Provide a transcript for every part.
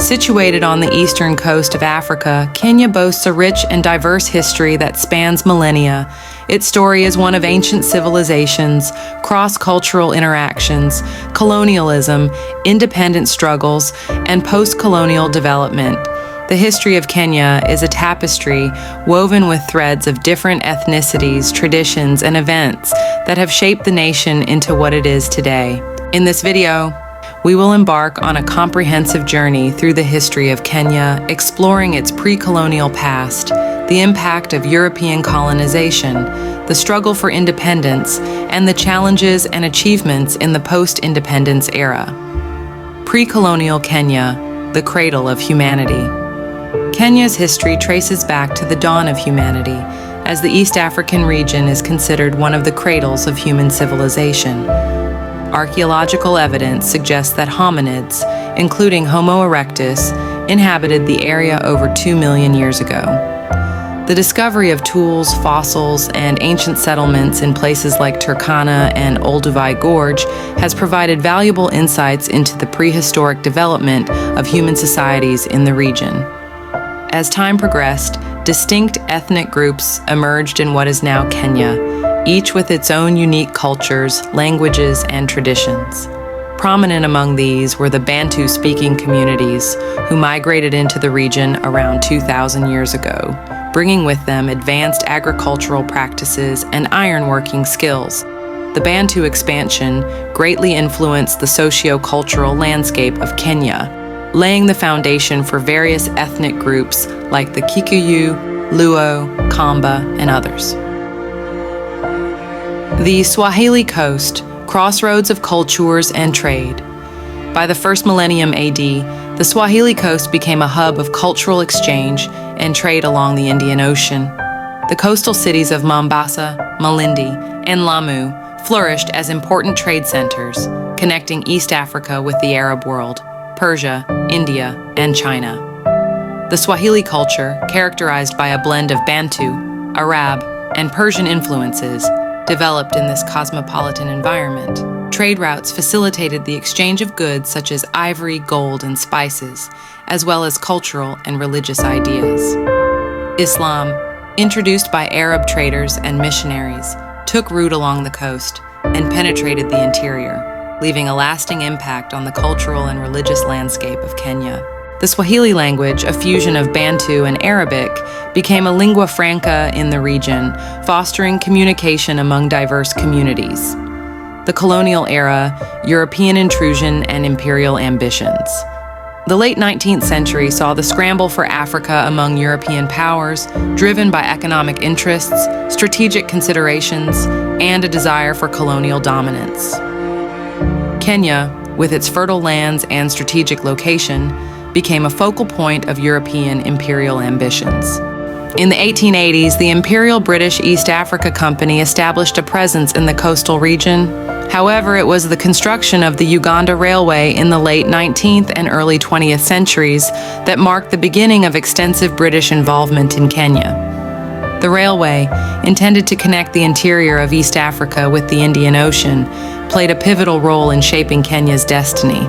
Situated on the eastern coast of Africa, Kenya boasts a rich and diverse history that spans millennia. Its story is one of ancient civilizations, cross-cultural interactions, colonialism, independent struggles, and post-colonial development. The history of Kenya is a tapestry woven with threads of different ethnicities, traditions, and events that have shaped the nation into what it is today. In this video, we will embark on a comprehensive journey through the history of Kenya, exploring its pre-colonial past, the impact of European colonization, the struggle for independence, and the challenges and achievements in the post-independence era. Pre-colonial Kenya, the cradle of humanity. Kenya's history traces back to the dawn of humanity, as the East African region is considered one of the cradles of human civilization. Archaeological evidence suggests that hominids, including Homo erectus, inhabited the area over 2 million years ago. The discovery of tools, fossils, and ancient settlements in places like Turkana and Olduvai Gorge has provided valuable insights into the prehistoric development of human societies in the region. As time progressed, distinct ethnic groups emerged in what is now Kenya, each with its own unique cultures, languages, and traditions. Prominent among these were the Bantu-speaking communities, who migrated into the region around 2,000 years ago, bringing with them advanced agricultural practices and ironworking skills. The Bantu expansion greatly influenced the socio-cultural landscape of Kenya, laying the foundation for various ethnic groups like the Kikuyu, Luo, Kamba, and others. The Swahili coast, crossroads of cultures and trade. By the first millennium AD, the Swahili coast became a hub of cultural exchange and trade along the Indian Ocean. The coastal cities of Mombasa, Malindi, and Lamu flourished as important trade centers, connecting East Africa with the Arab world, Persia, India, and China. The Swahili culture, characterized by a blend of Bantu, Arab, and Persian influences, developed in this cosmopolitan environment. Trade routes facilitated the exchange of goods such as ivory, gold, and spices, as well as cultural and religious ideas. Islam, introduced by Arab traders and missionaries, took root along the coast and penetrated the interior, leaving a lasting impact on the cultural and religious landscape of Kenya. The Swahili language, a fusion of Bantu and Arabic, became a lingua franca in the region, fostering communication among diverse communities. The colonial era, European intrusion, and imperial ambitions. The late 19th century saw the scramble for Africa among European powers, driven by economic interests, strategic considerations, and a desire for colonial dominance. Kenya, with its fertile lands and strategic location, became a focal point of European imperial ambitions. In the 1880s, the Imperial British East Africa Company established a presence in the coastal region. However, it was the construction of the Uganda Railway in the late 19th and early 20th centuries that marked the beginning of extensive British involvement in Kenya. The railway, intended to connect the interior of East Africa with the Indian Ocean, played a pivotal role in shaping Kenya's destiny.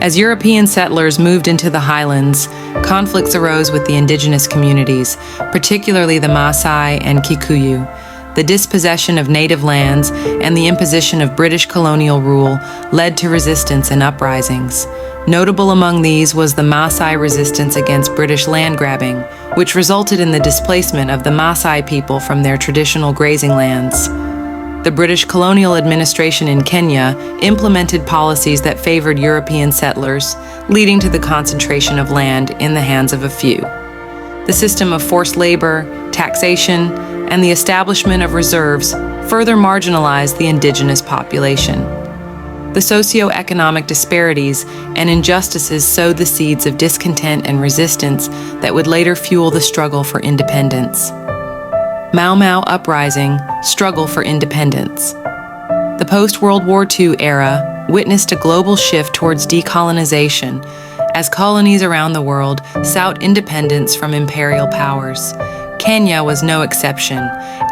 As European settlers moved into the highlands, conflicts arose with the indigenous communities, particularly the Maasai and Kikuyu. The dispossession of native lands and the imposition of British colonial rule led to resistance and uprisings. Notable among these was the Maasai resistance against British land grabbing, which resulted in the displacement of the Maasai people from their traditional grazing lands. The British colonial administration in Kenya implemented policies that favored European settlers, leading to the concentration of land in the hands of a few. The system of forced labor, taxation, and the establishment of reserves further marginalized the indigenous population. The socio-economic disparities and injustices sowed the seeds of discontent and resistance that would later fuel the struggle for independence. Mau Mau Uprising, Struggle for Independence. The post-World War II era witnessed a global shift towards decolonization as colonies around the world sought independence from imperial powers. Kenya was no exception,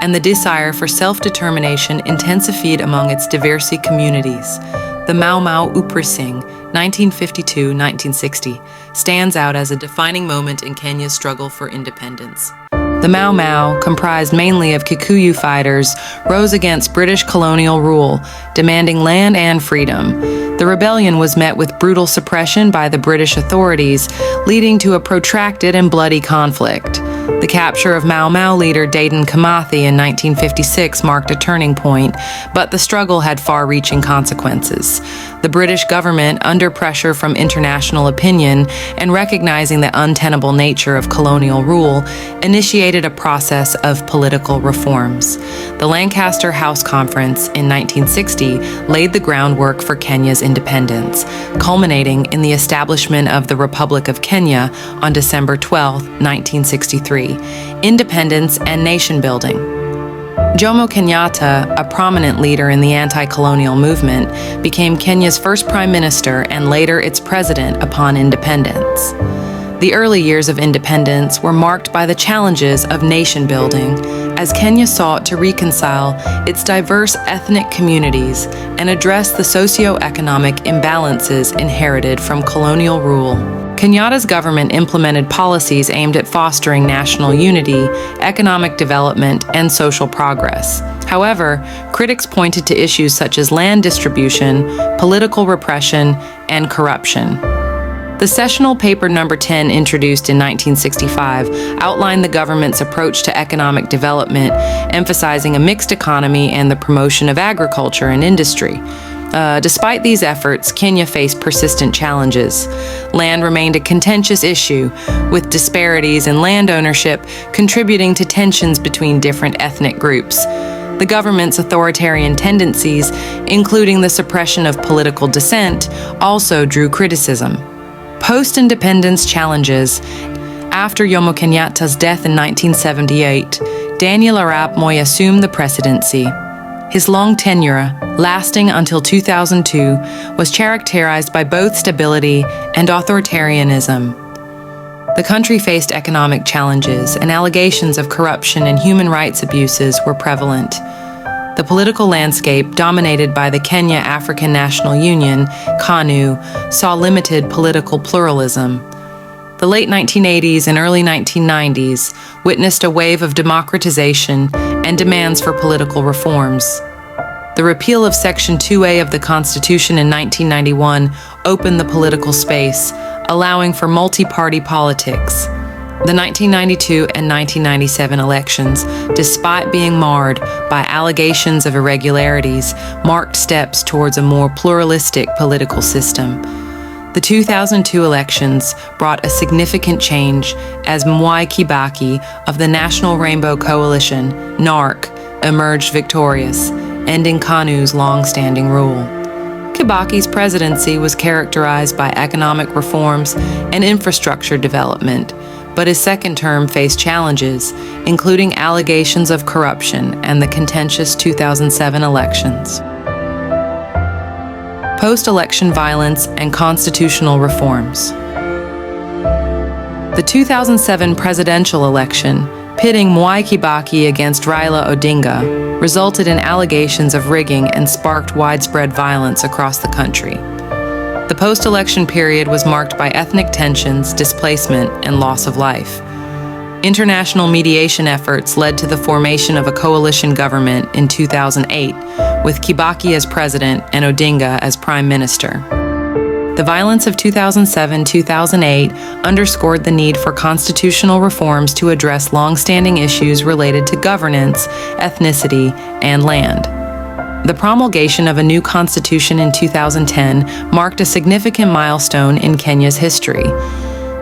and the desire for self-determination intensified among its Diversi communities. The Mau Mau Uprising, 1952-1960, stands out as a defining moment in Kenya's struggle for independence. The Mau Mau, comprised mainly of Kikuyu fighters, rose against British colonial rule, demanding land and freedom. The rebellion was met with brutal suppression by the British authorities, leading to a protracted and bloody conflict. The capture of Mau Mau leader Dedan Kimathi in 1956 marked a turning point, but the struggle had far-reaching consequences. The British government, under pressure from international opinion and recognizing the untenable nature of colonial rule, initiated a process of political reforms. The Lancaster House Conference in 1960 laid the groundwork for Kenya's independence, culminating in the establishment of the Republic of Kenya on December 12, 1963. Independence and nation building. Jomo Kenyatta, a prominent leader in the anti-colonial movement, became Kenya's first prime minister and later its president upon independence. The early years of independence were marked by the challenges of nation building, as Kenya sought to reconcile its diverse ethnic communities and address the socio-economic imbalances inherited from colonial rule. Kenyatta's government implemented policies aimed at fostering national unity, economic development, and social progress. However, critics pointed to issues such as land distribution, political repression, and corruption. The Sessional Paper No. 10, introduced in 1965, outlined the government's approach to economic development, emphasizing a mixed economy and the promotion of agriculture and industry. Despite these efforts, Kenya faced persistent challenges. Land remained a contentious issue, with disparities in land ownership contributing to tensions between different ethnic groups. The government's authoritarian tendencies, including the suppression of political dissent, also drew criticism. Post-independence challenges. After Jomo Kenyatta's death in 1978, Daniel Arap Moi assumed the presidency. His long tenure, lasting until 2002, was characterized by both stability and authoritarianism. The country faced economic challenges, and allegations of corruption and human rights abuses were prevalent. The political landscape, dominated by the Kenya African National Union, KANU, saw limited political pluralism. The late 1980s and early 1990s witnessed a wave of democratization and demands for political reforms. The repeal of Section 2A of the Constitution in 1991 opened the political space, allowing for multi-party politics. The 1992 and 1997 elections, despite being marred by allegations of irregularities, marked steps towards a more pluralistic political system. The 2002 elections brought a significant change as Mwai Kibaki of the National Rainbow Coalition, NARC, emerged victorious, ending KANU's long-standing rule. Kibaki's presidency was characterized by economic reforms and infrastructure development, but his second term faced challenges, including allegations of corruption and the contentious 2007 elections. Post-election violence and constitutional reforms. The 2007 presidential election, pitting Mwai Kibaki against Raila Odinga, resulted in allegations of rigging and sparked widespread violence across the country. The post-election period was marked by ethnic tensions, displacement, and loss of life. International mediation efforts led to the formation of a coalition government in 2008, with Kibaki as president and Odinga as prime minister. The violence of 2007-2008 underscored the need for constitutional reforms to address long-standing issues related to governance, ethnicity, and land. The promulgation of a new constitution in 2010 marked a significant milestone in Kenya's history.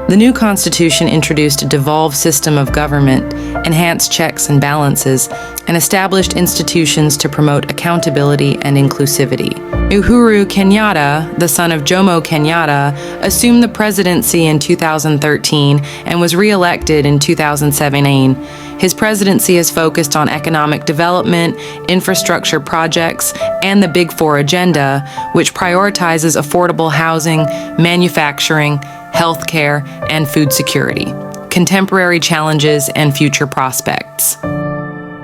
The new constitution introduced a devolved system of government, enhanced checks and balances, and established institutions to promote accountability and inclusivity. Uhuru Kenyatta, the son of Jomo Kenyatta, assumed the presidency in 2013 and was re-elected in 2017. His presidency is focused on economic development, infrastructure projects, and the Big Four agenda, which prioritizes affordable housing, manufacturing, healthcare, and food security, contemporary challenges, and future prospects.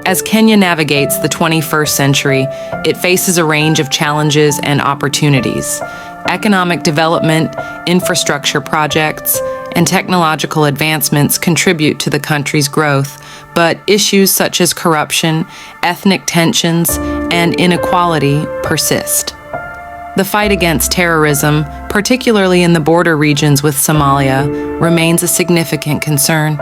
As Kenya navigates the 21st century, it faces a range of challenges and opportunities. Economic development, infrastructure projects, and technological advancements contribute to the country's growth, but issues such as corruption, ethnic tensions, and inequality persist. The fight against terrorism, particularly in the border regions with Somalia, remains a significant concern.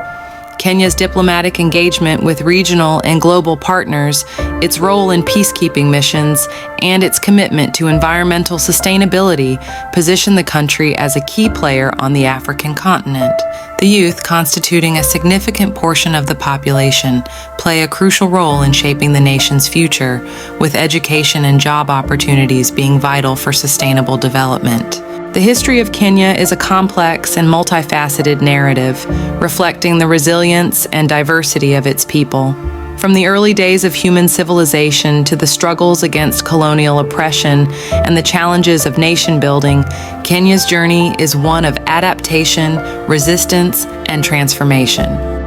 Kenya's diplomatic engagement with regional and global partners, its role in peacekeeping missions, and its commitment to environmental sustainability position the country as a key player on the African continent. The youth, constituting a significant portion of the population, play a crucial role in shaping the nation's future, with education and job opportunities being vital for sustainable development. The history of Kenya is a complex and multifaceted narrative, reflecting the resilience and diversity of its people. From the early days of human civilization to the struggles against colonial oppression and the challenges of nation building, Kenya's journey is one of adaptation, resistance, and transformation.